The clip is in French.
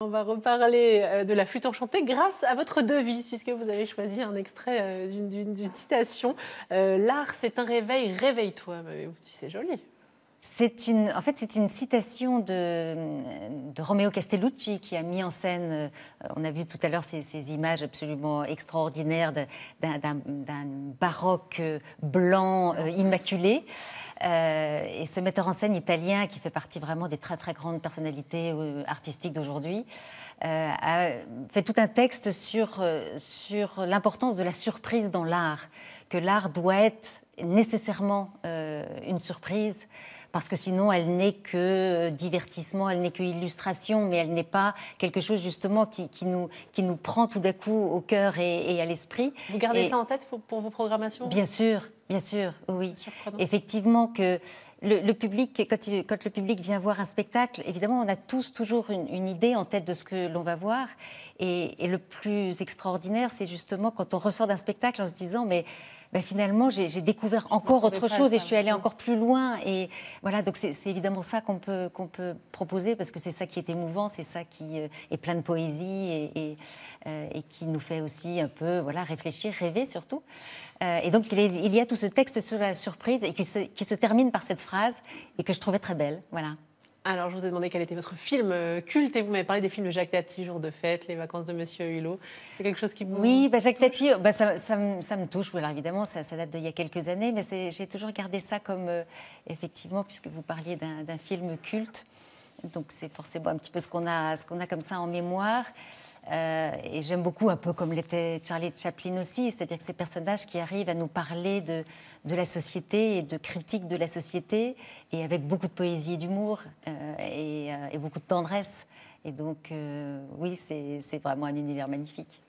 On va reparler de la flûte enchantée grâce à votre devise, puisque vous avez choisi un extrait d'une citation. L'art, c'est un réveil, réveille-toi. Vous dites, c'est joli. En fait, c'est une citation de Romeo Castellucci qui a mis en scène, on a vu tout à l'heure ces images absolument extraordinaires d'un baroque blanc immaculé. Et ce metteur en scène italien, qui fait partie vraiment des très très grandes personnalités artistiques d'aujourd'hui, a fait tout un texte sur l'importance de la surprise dans l'art, que l'art doit être nécessairement une surprise, parce que sinon elle n'est que divertissement, elle n'est que illustration, mais elle n'est pas quelque chose justement qui nous prend tout d'un coup au cœur et à l'esprit. Vous gardez ça en tête pour vos programmations? Bien sûr, oui. Surprenant. Effectivement que le public, quand le public vient voir un spectacle, évidemment on a tous toujours une idée en tête de ce que l'on va voir, et le plus extraordinaire, c'est justement quand on ressort d'un spectacle en se disant mais finalement, j'ai découvert encore autre chose et je suis allée encore plus loin. Et voilà, donc c'est évidemment ça qu'on peut proposer, parce que c'est ça qui est émouvant, c'est ça qui est plein de poésie et qui nous fait aussi un peu réfléchir, rêver surtout. Et donc il y a tout ce texte sur la surprise et qui se termine par cette phrase et que je trouvais très belle. Voilà. Alors, je vous ai demandé quel était votre film culte et vous m'avez parlé des films de Jacques Tati, Jour de fête, Les vacances de Monsieur Hulot. C'est quelque chose qui vous... Oui, Jacques Tati, ça me touche. Alors évidemment, ça date d'il y a quelques années, mais j'ai toujours gardé ça comme, effectivement, puisque vous parliez d'un film culte. Donc c'est forcément un petit peu ce qu'on a comme ça en mémoire. Et j'aime beaucoup, un peu comme l'était Charlie Chaplin aussi, c'est-à-dire que ces personnages qui arrivent à nous parler de la société et de critique de la société, et avec beaucoup de poésie et d'humour et beaucoup de tendresse. Et donc, oui, c'est vraiment un univers magnifique.